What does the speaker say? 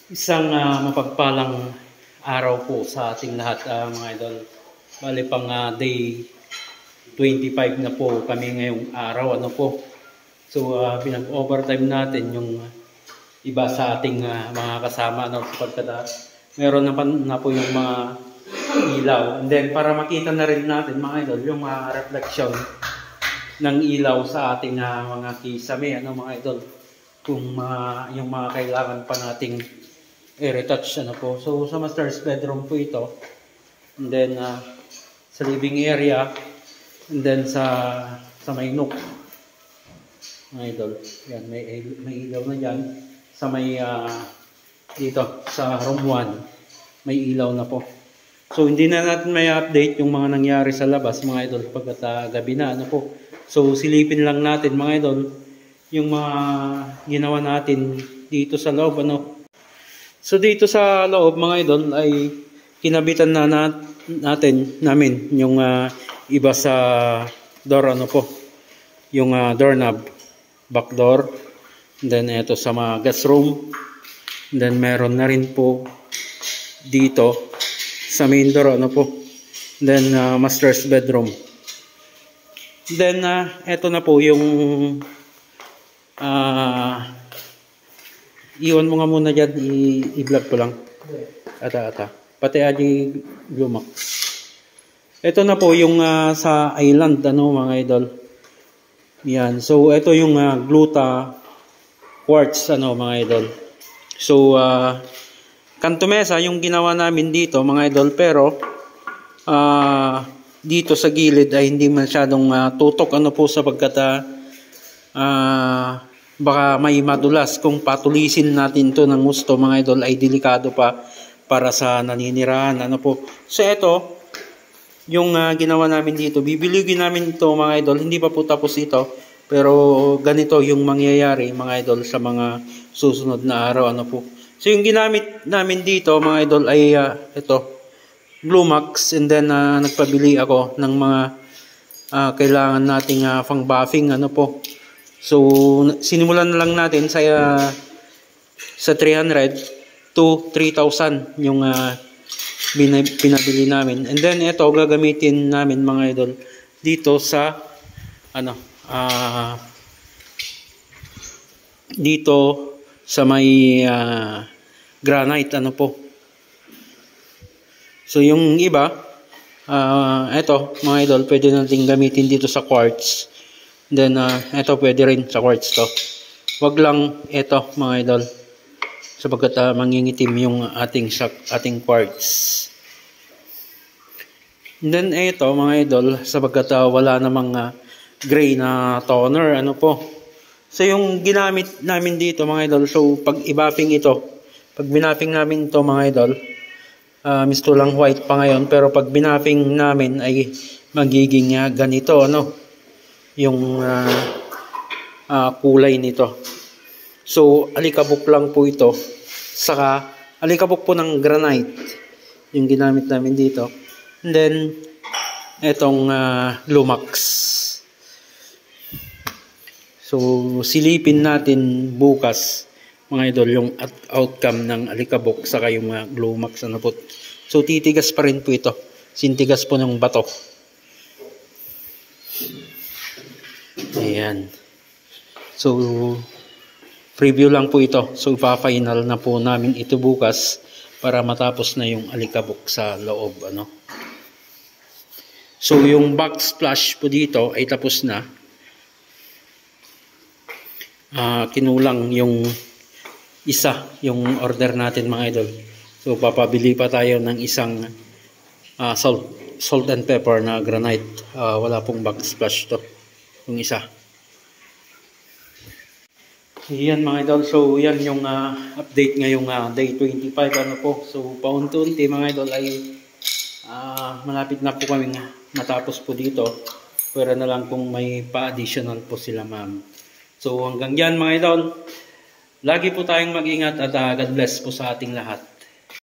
Isang mapagpalang araw po sa ating lahat, mga idol. Bali pang day 25 na po kami ngayong araw. Ano po? So pinag-overtime natin yung iba sa ating mga kasama, no? Sapagkat meron na po yung mga ilaw. And then para makita na rin natin, mga idol, yung mga reflection ng ilaw sa ating mga kisame, ano, mga idol. Kung yung mga kailangan pa nating i-retouch, ano po. So sa master's bedroom po ito. And then sa living area, and then sa may nook, mga idol. Yan, may ilaw na dyan. Sa may dito sa room 1, may ilaw na po. So hindi na natin may update yung mga nangyari sa labas, mga idol, pagkat gabi na, ano po. So silipin lang natin, mga idol, yung mga ginawa natin dito sa loob, ano. So dito sa loob, mga idol, ay kinabitan na namin yung iba sa door, ano po, yung doorknob, back door. And then ito sa mga gas room. And then meron na rin po dito sa main door, ano po. And then master's bedroom. And then ito na po yung iwan mo nga muna dyan, i-vlog ko lang. Ata. Pati aji Glumax. Ito na po yung sa island, ano, mga idol. Yan. So ito yung gluta quartz, ano, mga idol. So kanto mesa yung ginawa namin dito, mga idol, pero dito sa gilid ay hindi masyadong tutok, ano po, sapagkat baka may madulas. Kung patulisin natin to ng gusto, mga idol, ay delikado pa para sa naninirahan, ano po. So ito yung ginawa namin dito. Bibiligin namin ito, mga idol. Hindi pa po tapos ito, pero ganito yung mangyayari, mga idol, sa mga susunod na araw, ano po. So yung ginamit namin dito, mga idol, ay ito, Glumax. And then nagpabili ako ng mga kailangan nating pang buffing, ano po. So sinimulan na lang natin sa 300 to 3,000 yung pinabili namin. And then ito gagamitin namin, mga idol, dito sa ano, dito sa may granite, ano po. So yung iba, ito, mga idol, pwede natin gamitin dito sa quartz. Then ito pwede rin sa quartz to. Wag lang ito, mga idol, sapagkat mangingitim yung ating quartz. And then ito, mga idol, sapagkat wala namang gray na toner, ano po. So yung ginamit namin dito, mga idol, so pag i-buffing ito, pag binapping namin ito, mga idol, misto lang white pa ngayon, pero pag binapping namin ay magiging ganito, ano, yung kulay nito. So alikabok lang po ito, saka alikabok po ng granite yung ginamit namin dito. And then etong Glumax. So silipin natin bukas, mga idol, yung outcome ng alikabok saka yung Glumax, ano po. So titigas pa rin po ito, sintigas po ng bato. Ayan. So preview lang po ito. So ipa-final na po namin ito bukas para matapos na yung alikabok sa loob, ano. So yung backsplash po dito ay tapos na. Kinulang yung isa, yung order natin, mga idol. So papabili pa tayo ng isang salt and pepper na granite. Wala pong backsplash to, yung isa. Yan, mga idol. So yan yung update ngayong day 25, ano po. So paunti-unti, mga idol, ay malapit na po kami matapos po dito. Pero na lang kung may pa-additional po sila, ma'am. So hanggang yan, mga idol, lagi po tayong mag-ingat at God bless po sa ating lahat.